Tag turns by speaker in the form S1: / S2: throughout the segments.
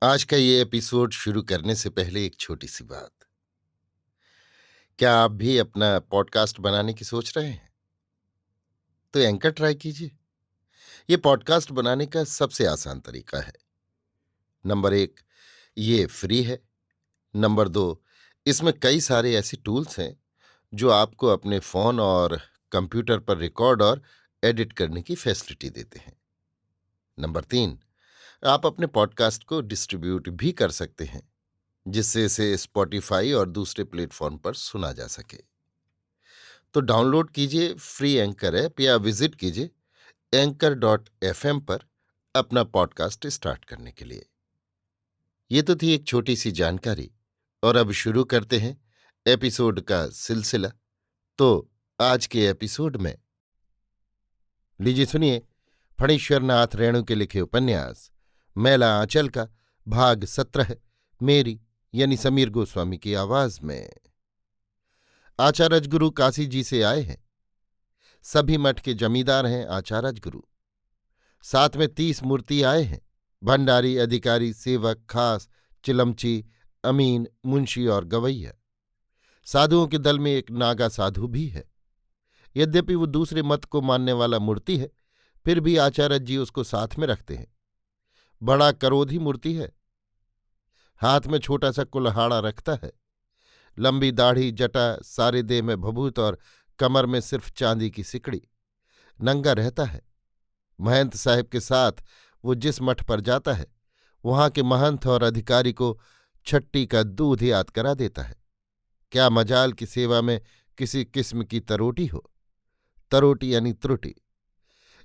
S1: आज का ये एपिसोड शुरू करने से पहले एक छोटी सी बात। क्या आप भी अपना पॉडकास्ट बनाने की सोच रहे हैं? तो एंकर ट्राई कीजिए। ये पॉडकास्ट बनाने का सबसे आसान तरीका है। नंबर 1, ये फ्री है। नंबर 2, इसमें कई सारे ऐसे टूल्स हैं जो आपको अपने फ़ोन और कंप्यूटर पर रिकॉर्ड और एडिट करने की फैसिलिटी देते हैं। नंबर 3, आप अपने पॉडकास्ट को डिस्ट्रीब्यूट भी कर सकते हैं, जिससे इसे स्पॉटिफाई और दूसरे प्लेटफॉर्म पर सुना जा सके। तो डाउनलोड कीजिए फ्री एंकर ऐप या विजिट कीजिए anchor.fm पर अपना पॉडकास्ट स्टार्ट करने के लिए। ये तो थी एक छोटी सी जानकारी, और अब शुरू करते हैं एपिसोड का सिलसिला। तो आज के एपिसोड में लीजिए सुनिए फणीश्वर नाथ रेणु के लिखे उपन्यास मैला आंचल का भाग 17, मेरी यानी समीर गोस्वामी की आवाज में। आचार्य गुरु काशी जी से आए हैं। सभी मठ के जमींदार हैं आचार्य गुरु। साथ में 30 मूर्ति आए हैं। भंडारी, अधिकारी, सेवक, खास, चिलमची, अमीन, मुंशी और गवैया। साधुओं के दल में एक नागा साधु भी है। यद्यपि वो दूसरे मत को मानने वाला मूर्ति है, फिर भी आचार्य जी उसको साथ में रखते हैं। बड़ा करोधी मूर्ति है। हाथ में छोटा सा कुल्हाड़ा रखता है। लंबी दाढ़ी, जटा, सारे देह में भभूत और कमर में सिर्फ चांदी की सिकड़ी। नंगा रहता है। महंत साहब के साथ वो जिस मठ पर जाता है, वहां के महंत और अधिकारी को छट्टी का दूध याद करा देता है। क्या मजाल की सेवा में किसी किस्म की तरोटी हो। तरोटी यानी त्रुटि।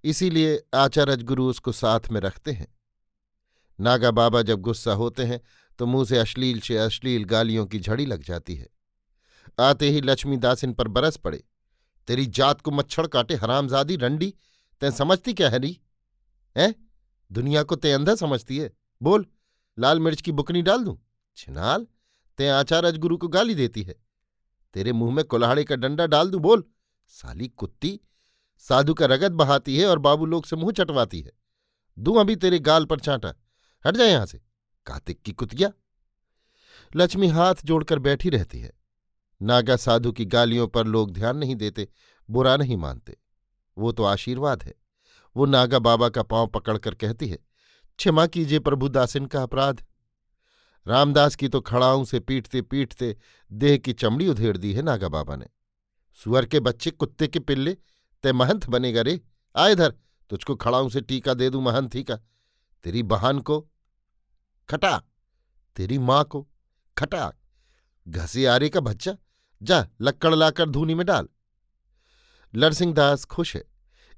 S1: इसीलिए आचार्य गुरु उसको साथ में रखते हैं। नागा बाबा जब गुस्सा होते हैं तो मुंह से अश्लील गालियों की झड़ी लग जाती है। आते ही लक्ष्मी दास इन पर बरस पड़े। तेरी जात को मच्छर काटे हरामजादी रंडी, तैं समझती क्या है नी? हैं? दुनिया को ते अंधा समझती है? बोल, लाल मिर्च की बुकनी डाल दूं? छिनाल, ते आचार्य गुरु को गाली देती है। तेरे मुंह में कुल्हाड़े का डंडा डाल दूं? बोल। साली कुत्ती, साधु का रगत बहाती है और बाबू लोग से मुंह चटवाती है। दूं अभी तेरे गाल पर चांटा। हट जाए यहां से, कार्तिक की कुतिया। लक्ष्मी हाथ जोड़कर बैठी रहती है। नागा साधु की गालियों पर लोग ध्यान नहीं देते, बुरा नहीं मानते। वो तो आशीर्वाद है। वो नागा बाबा का पांव पकड़कर कहती है, क्षमा कीजिए प्रभु, दासिन का अपराध। रामदास की तो खड़ाऊं से पीटते पीटते देह की चमड़ी उधेड़ दी है नागा बाबा ने। सुअर के बच्चे, कुत्ते के पिल्ले, तय महंत बनेगा रे। आ इधर, तुझको खड़ाऊं से टीका दे दूं महंत ही का। तेरी बहन को खटा, तेरी मां को खटा। घसियारे का बच्चा, जा लक्कड़ लाकर धूनी में डाल। लरसिंह दास खुश है,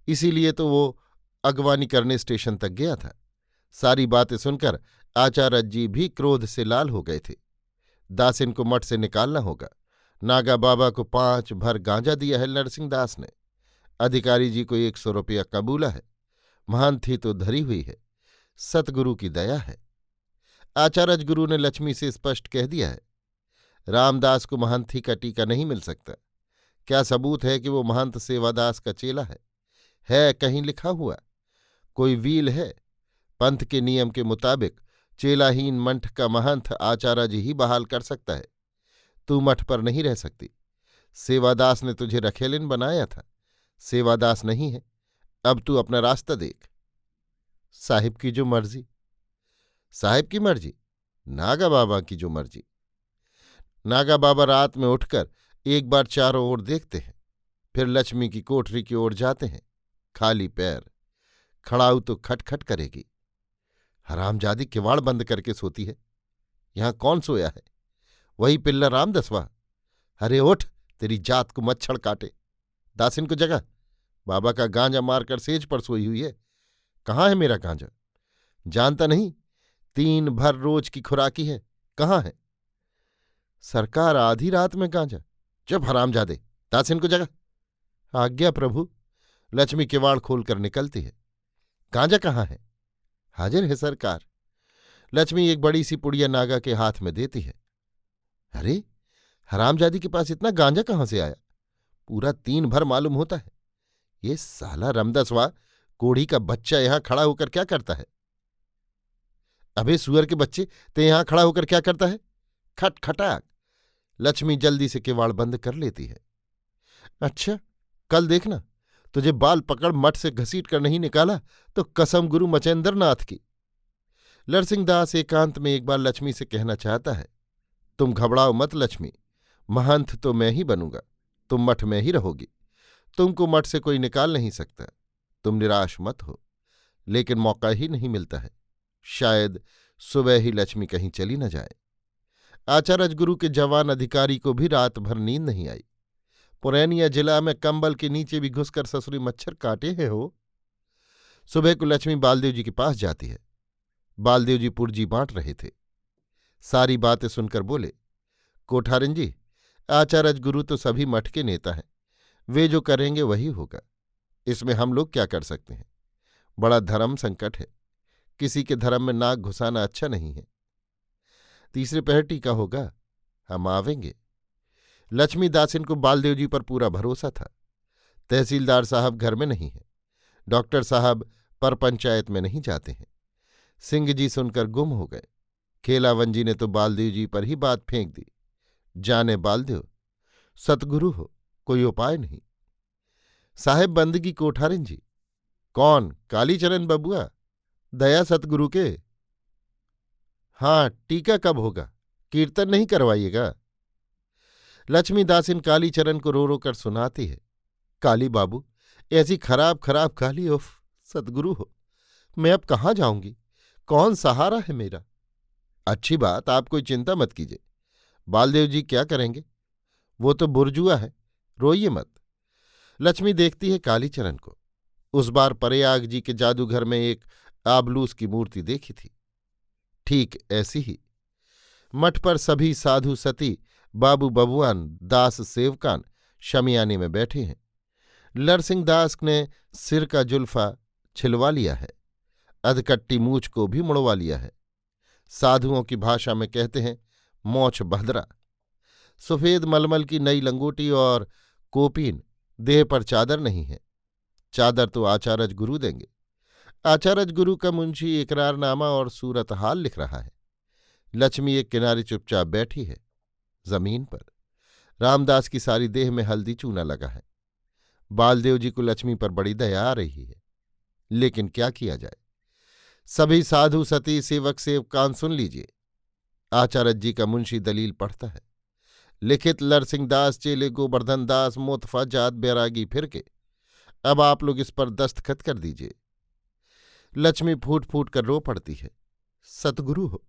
S1: इसीलिए तो वो अगवानी करने स्टेशन तक गया था। सारी बातें सुनकर आचार्य जी भी क्रोध से लाल हो गए थे। दासिन को मठ से निकालना होगा। नागा बाबा को 5 भर गांजा दिया है नरसिंह दास ने। अधिकारी जी को 100 रुपया कबूला है। महंत ही तो धरी हुई है। सतगुरु की दया है। आचार्य गुरु ने लक्ष्मी से स्पष्ट कह दिया है, रामदास को महंत ही का टीका नहीं मिल सकता। क्या सबूत है कि वो महंत सेवादास का चेला है? है कहीं लिखा हुआ? कोई वील है? पंथ के नियम के मुताबिक चेलाहीन मठ का महंत आचार्य जी ही बहाल कर सकता है। तू मठ पर नहीं रह सकती। सेवादास ने तुझे रखेलिन बनाया था। सेवादास नहीं है। अब तू अपना रास्ता देख। साहिब की जो मर्जी। साहिब की मर्जी? नागा बाबा की जो मर्जी। नागा बाबा रात में उठकर एक बार चारों ओर देखते हैं, फिर लक्ष्मी की कोठरी की ओर जाते हैं। खाली पैर। खड़ाऊ तो खटखट करेगी। हरामजादी किवाड़ बंद करके सोती है। यहां कौन सोया है? वही पिल्ला रामदसवा। अरे उठ, तेरी जात को मच्छर काटे। दासिन को जगा। बाबा का गांजा मारकर सेज पर सोई हुई है। कहाँ है मेरा गांजा? जानता नहीं, 3 भर रोज की खुराकी है। कहाँ है? सरकार, आधी रात में गांजा? चुप हरामजादे, दासिन को जगा। आज्ञा प्रभु। लक्ष्मी किवाड़ खोलकर निकलती है। गांजा कहाँ है? हाजिर है सरकार। लक्ष्मी एक बड़ी सी पुड़िया नागा के हाथ में देती है। अरे, हरामजादी के पास इतना गांजा कहाँ से आया? पूरा 3 भर मालूम होता है। ये साला रमदसवा कोढ़ी का बच्चा यहां खड़ा होकर क्या करता है? अबे सुअर के बच्चे, ते यहां खड़ा होकर क्या करता है? खट खटाक। लक्ष्मी जल्दी से किवाड़ बंद कर लेती है। अच्छा, कल देखना, तुझे बाल पकड़ मठ से घसीट कर नहीं निकाला तो कसम गुरु मचेंद्र नाथ की। नरसिंहदास एकांत में एक बार लक्ष्मी से कहना चाहता है, तुम घबराओ मत लक्ष्मी, महंत तो मैं ही बनूंगा, तुम मठ में ही रहोगी, तुमको मठ से कोई निकाल नहीं सकता, तुम निराश मत हो। लेकिन मौका ही नहीं मिलता है, शायद सुबह ही लक्ष्मी कहीं चली न जाए। आचार्य गुरु के जवान अधिकारी को भी रात भर नींद नहीं आई। पुरैनिया जिला में कंबल के नीचे भी घुसकर ससुरी मच्छर काटे हैं हो। सुबह को लक्ष्मी बालदेव जी के पास जाती है। बालदेव जी पुर्जी बांट रहे थे। सारी बातें सुनकर बोले, कोठारिन जी, आचार्य गुरु तो सभी मठ के नेता हैं, वे जो करेंगे वही होगा, इसमें हम लोग क्या कर सकते हैं? बड़ा धर्म संकट है, किसी के धर्म में नाक घुसाना अच्छा नहीं है। तीसरे पहर टीका होगा, हम आवेंगे। लक्ष्मी दासिन को बालदेव जी पर पूरा भरोसा था। तहसीलदार साहब घर में नहीं है, डॉक्टर साहब पर पंचायत में नहीं जाते हैं। सिंह जी सुनकर गुम हो गए। खेलावन जी ने तो बालदेव जी पर ही बात फेंक दी। जाने बालदेव, सतगुरु हो, कोई उपाय नहीं। साहेब बंदगी कोठारिन जी। कौन? कालीचरण बबुआ? दया सतगुरु के। हाँ, टीका कब होगा? कीर्तन नहीं करवाइएगा? लक्ष्मीदासिन कालीचरण को रो रो कर सुनाती है, काली बाबू, ऐसी खराब खराब काली, उफ, सतगुरु हो, मैं अब कहाँ जाऊंगी? कौन सहारा है मेरा? अच्छी बात, आप कोई चिंता मत कीजिए। बालदेव जी क्या करेंगे? वो तो बुरजुआ है, रोइए मत। लक्ष्मी देखती है कालीचरण को। उस बार प्रयाग जी के जादूघर में एक आबलूस की मूर्ति देखी थी, ठीक ऐसी ही। मठ पर सभी साधु सती, बाबू बबुआन, दास सेवकान शमियाने में बैठे हैं। नरसिंहदास ने सिर का जुल्फा छिलवा लिया है, अधकट्टी मूछ को भी मुड़वा लिया है। साधुओं की भाषा में कहते हैं मोछ भद्रा। सफेद मलमल की नई लंगोटी और कोपीन, देह पर चादर नहीं है। चादर तो आचार्य गुरु देंगे। आचार्य गुरु का मुंशी इकरारनामा और सूरत हाल लिख रहा है। लक्ष्मी एक किनारे चुपचाप बैठी है, जमीन पर। रामदास की सारी देह में हल्दी चूना लगा है। बालदेव जी को लक्ष्मी पर बड़ी दया आ रही है, लेकिन क्या किया जाए? सभी साधु सती सेवक सेवकान सुन लीजिए। आचार्य जी का मुंशी दलील पढ़ता है। लिखित नरसिंहदास चेले गोवर्धन दास मोतफा जात बैरागी फिरके। अब आप लोग इस पर दस्तखत कर दीजिए। लक्ष्मी फूट फूट कर रो पड़ती है, सतगुरु हो।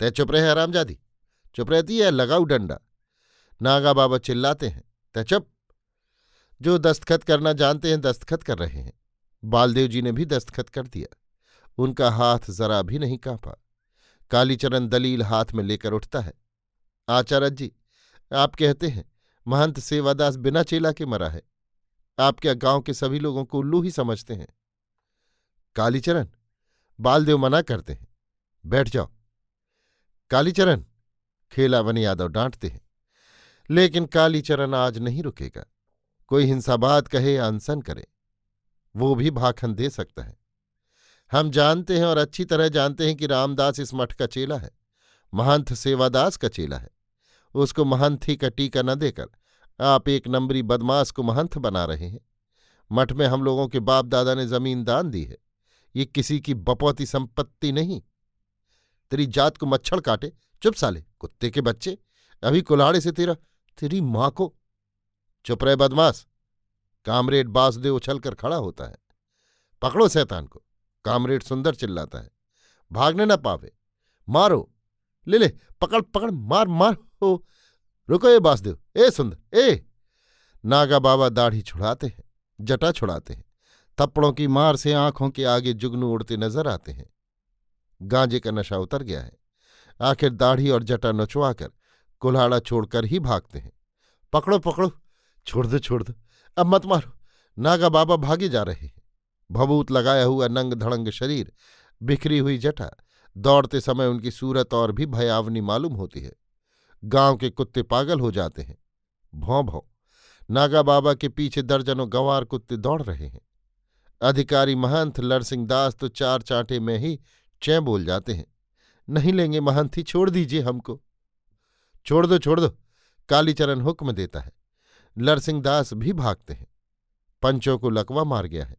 S1: तय चुप रहे हरामजादी, चुप रहती है, लगाऊ डंडा। नागा बाबा चिल्लाते हैं, तय चुप। जो दस्तखत करना जानते हैं दस्तखत कर रहे हैं। बालदेव जी ने भी दस्तखत कर दिया। उनका हाथ जरा भी नहीं कांपा। कालीचरण दलील हाथ में लेकर उठता है। आचार्य जी, आप कहते हैं महंत सेवादास बिना चेला के मरा है। आप क्या गांव के सभी लोगों को उल्लू ही समझते हैं? कालीचरण, बालदेव मना करते हैं, बैठ जाओ। कालीचरण, खेलावन यादव डांटते हैं। लेकिन कालीचरण आज नहीं रुकेगा। कोई हिंसाबाद कहे या अनशन करे, वो भी भाखन दे सकता है। हम जानते हैं और अच्छी तरह जानते हैं कि रामदास इस मठ का चेला है, महंत सेवादास का चेला है। उसको महंत ही का टीका न देकर आप एक नंबरी बदमाश को महंत बना रहे हैं। मठ में हम लोगों के बाप दादा ने जमीन दान दी है, ये किसी की बपौती संपत्ति नहीं। तेरी जात को मच्छर काटे। चुप साले कुत्ते के बच्चे, अभी कुल्हाड़े से तेरी माँ को। चुप रहे बदमाश। कामरेड बासदेव उछलकर खड़ा होता है। पकड़ो शैतान को। कामरेड सुंदर चिल्लाता है, भागने न पावे, मारो, ले पकड़ पकड़, मार मार हो। रुको ए बासदेव, ए सुंदर, ए। नागा बाबा दाढ़ी छुड़ाते हैं, जटा छुड़ाते हैं। थप्पड़ों की मार से आंखों के आगे जुगनू उड़ते नजर आते हैं। गांजे का नशा उतर गया है। आखिर दाढ़ी और जटा नचवाकर कुल्हाड़ा छोड़कर ही भागते हैं। पकड़ो पकड़ो, छोड़ दो, अब मत मारो। नागा बाबा भागे जा रहे हैं। भभूत लगाया हुआ नंग धड़ंग शरीर, बिखरी हुई जटा, दौड़ते समय उनकी सूरत और भी भयावनी मालूम होती है। गांव के कुत्ते पागल हो जाते हैं। भौं भौं। नागा बाबा के पीछे दर्जनों गंवार कुत्ते दौड़ रहे हैं। अधिकारी महंत नरसिंहदास तो चार चांटे में ही चैं बोल जाते हैं, नहीं लेंगे महंत ही, छोड़ दीजिए हमको। छोड़ दो छोड़ दो, कालीचरण हुक्म देता है। लरसिंहदास भी भागते हैं। पंचों को लकवा मार गया है।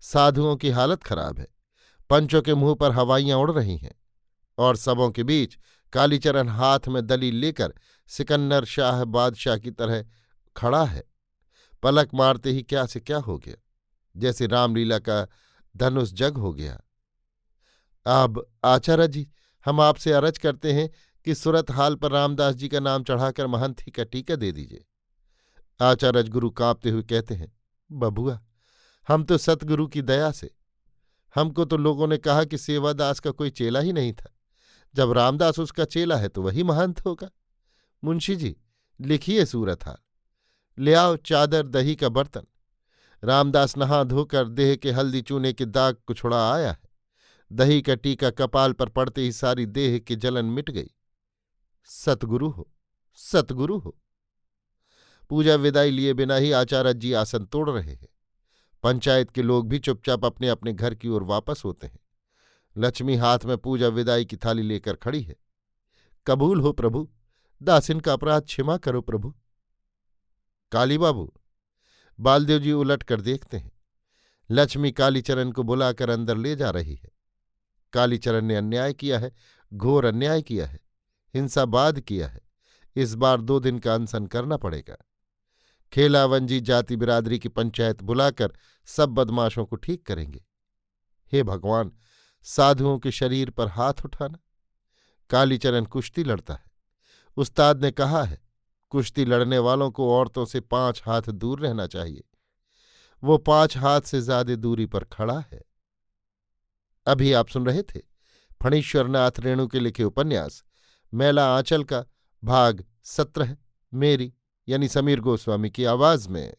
S1: साधुओं की हालत खराब है। पंचों के मुंह पर हवाइयां उड़ रही हैं और सबों के बीच कालीचरण हाथ में दलील लेकर सिकंदर शाह बादशाह की तरह खड़ा है। पलक मारते ही क्या से क्या हो गया, जैसे रामलीला का धनुष जग हो गया। अब आचार्य जी, हम आपसे अर्ज करते हैं कि सूरत हाल पर रामदास जी का नाम चढ़ाकर महंत ही का टीका दे दीजिए। आचार्य गुरु कांपते हुए कहते हैं, बबुआ, हम तो सतगुरु की दया से, हमको तो लोगों ने कहा कि सेवादास का कोई चेला ही नहीं था। जब रामदास उसका चेला है तो वही महंत होगा। मुंशी जी, लिखिए सूरत हाल, ले आओ चादर दही का बर्तन। रामदास नहा धोकर देह के हल्दी चूने के दाग को छुड़ा आया है। दही का टीका कपाल पर पड़ते ही सारी देह की जलन मिट गई। सतगुरु हो, सतगुरु हो। पूजा विदाई लिए बिना ही आचार्य जी आसन तोड़ रहे हैं। पंचायत के लोग भी चुपचाप अपने अपने घर की ओर वापस होते हैं। लक्ष्मी हाथ में पूजा विदाई की थाली लेकर खड़ी है। कबूल हो प्रभु, दासिन का अपराध क्षमा करो प्रभु। काली बाबू, बालदेव जी उलट कर देखते हैं। लक्ष्मी कालीचरण को बुलाकर अंदर ले जा रही है। कालीचरण ने अन्याय किया है, घोर अन्याय किया है, हिंसावाद किया है। इस बार 2 दिन का अनशन करना पड़ेगा। खेलावंजी जाति बिरादरी की पंचायत बुलाकर सब बदमाशों को ठीक करेंगे। हे भगवान, साधुओं के शरीर पर हाथ उठाना। कालीचरण कुश्ती लड़ता है। उस्ताद ने कहा है, कुश्ती लड़ने वालों को औरतों से 5 हाथ दूर रहना चाहिए। वो 5 हाथ से ज्यादा दूरी पर खड़ा है। अभी आप सुन रहे थे फणीश्वरनाथ रेणु के लिखे उपन्यास मैला आंचल का भाग 17, मेरी यानी समीर गोस्वामी की आवाज में।